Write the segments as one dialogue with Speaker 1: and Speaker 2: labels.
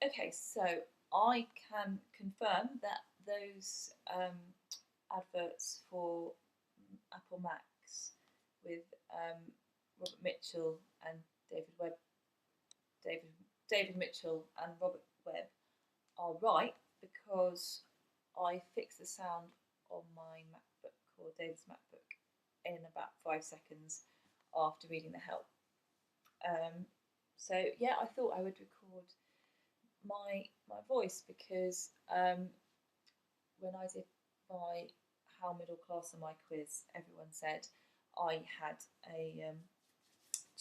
Speaker 1: Okay, so I can confirm that those adverts for Apple Macs with Robert Mitchell and David Webb, David David Mitchell and Robert Webb are right because I fixed the sound on my MacBook or David's MacBook in about 5 seconds after reading the help. Um, so yeah, I thought I would record my voice because when I did my How Middle Class Am I quiz, everyone said I had a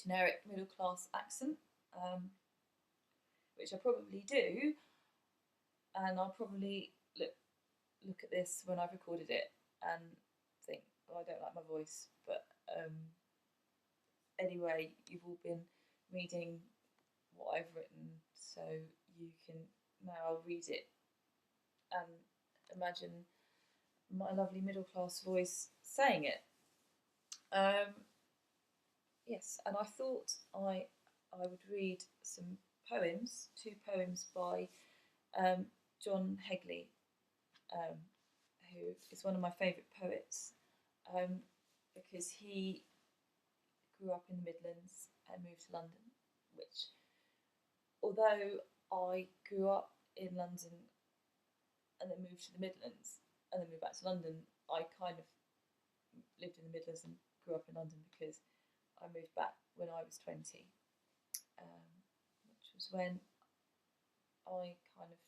Speaker 1: generic middle class accent, um, which I probably do, and I'll probably look at this when I've recorded it and think, oh, I don't like my voice. But anyway, you've all been reading what I've written, so you can now read it and imagine my lovely middle class voice saying it. Um, yes, and I thought I would read some poems, two poems by um, John Hegley, um, who is one of my favourite poets, because he grew up in the Midlands and moved to London, which, although I grew up in London and then moved to the Midlands and then moved back to London, I kind of lived in the Midlands and grew up in London because I moved back when I was 20, which was when I kind of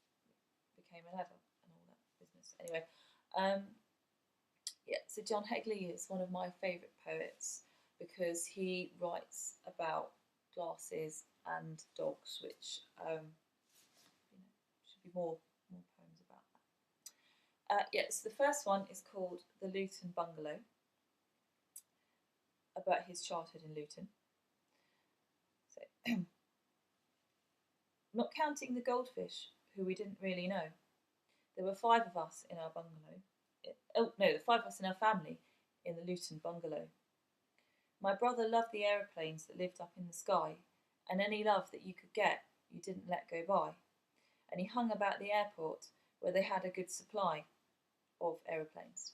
Speaker 1: became an adult and all that business. Anyway, yeah, so John Hegley is one of my favourite poets because he writes about glasses and dogs, which should be more poems about that. Yes, the first one is called The Luton Bungalow, about his childhood in Luton. So, not counting the goldfish, who we didn't really know, there were 5 of us in our bungalow. Oh no, the 5 of us in our family in the Luton Bungalow. My brother loved the aeroplanes that lived up in the sky, and any love that you could get, you didn't let go by. And he hung about the airport where they had a good supply of aeroplanes.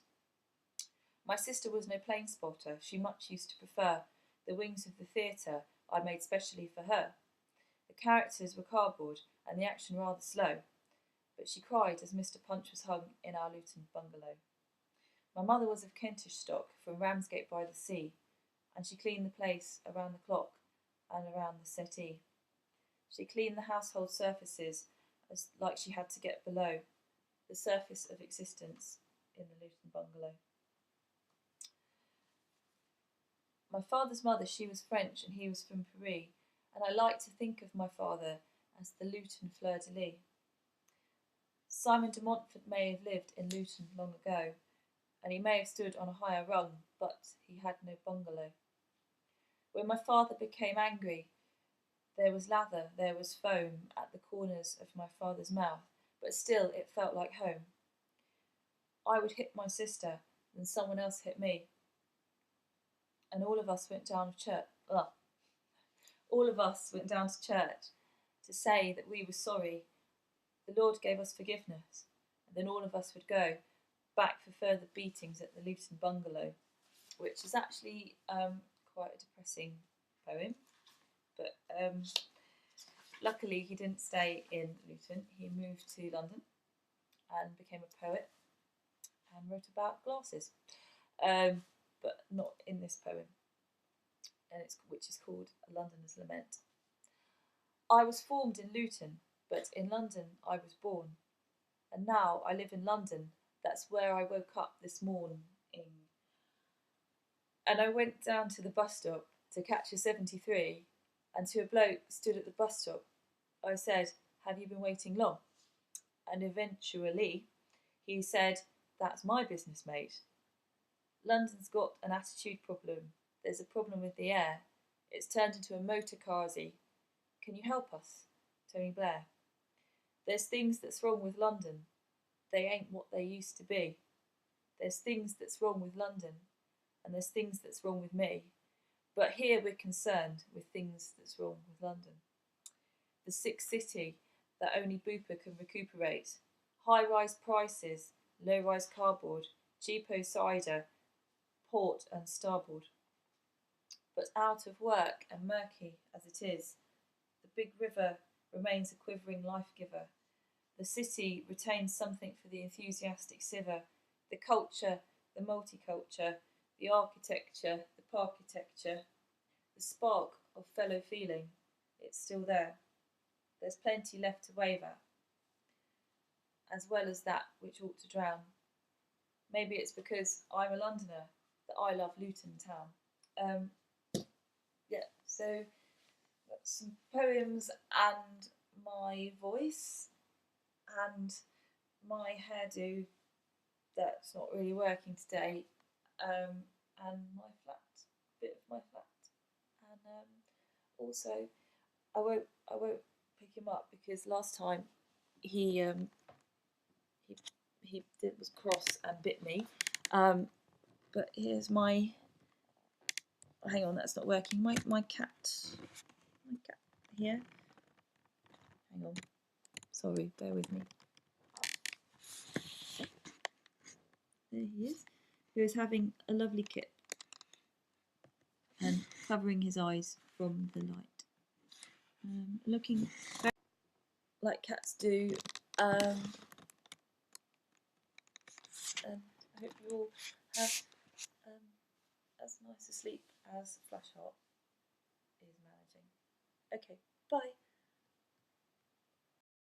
Speaker 1: My sister was no plane spotter. She much used to prefer the wings of the theatre I made specially for her. The characters were cardboard and the action rather slow, but she cried as Mr. Punch was hung in our Luton bungalow. My mother was of Kentish stock from Ramsgate by the sea, and she cleaned the place around the clock and around the settee. She cleaned the household surfaces as like she had to get below the surface of existence in the Luton bungalow. My father's mother, she was French and he was from Paris, and I like to think of my father as the Luton fleur-de-lis. Simon de Montfort may have lived in Luton long ago, and he may have stood on a higher rung, but he had no bungalow. When my father became angry, there was lather, there was foam at the corners of my father's mouth, but still it felt like home. I would hit my sister, then someone else hit me, and all of us went down to church. All of us went down to church to say that we were sorry. The Lord gave us forgiveness, and then all of us would go back for further beatings at the Luton bungalow, which is actually quite a depressing poem. But luckily, he didn't stay in Luton. He moved to London and became a poet and wrote about glasses, but not in this poem, which is called A Londoner's Lament. I was formed in Luton, but in London I was born, and now I live in London. That's where I woke up this morning. And I went down to the bus stop to catch a 73, and to a bloke stood at the bus stop, I said, "Have you been waiting long?" And eventually he said, "That's my business, mate. London's got an attitude problem. There's a problem with the air. It's turned into a motor carsy. Can you help us? Tony Blair. There's things that's wrong with London. They ain't what they used to be. There's things that's wrong with London, and there's things that's wrong with me. But here we're concerned with things that's wrong with London. The sick city, that only Bupa can recuperate. High-rise prices, low-rise cardboard, cheapo cider, port and starboard. But out of work and murky as it is, the big river remains a quivering life-giver. The city retains something for the enthusiastic siver. The culture, the multiculture, the architecture, the parkitecture, the spark of fellow feeling, it's still there. There's plenty left to wave at, as well as that which ought to drown. Maybe it's because I'm a Londoner that I love Luton town. Yeah, so that's some poems and my voice and my hairdo that's not really working today, and my flat, a bit of my flat, and also I won't pick him up because last time he was cross and bit me. But here's my. Hang on, that's not working. My cat here. Hang on. Sorry, bear with me. There he is. Who is having a lovely kip and covering his eyes from the light. Looking very like cats do. And I hope you all have as nice a sleep as Flashheart is managing. Okay, bye.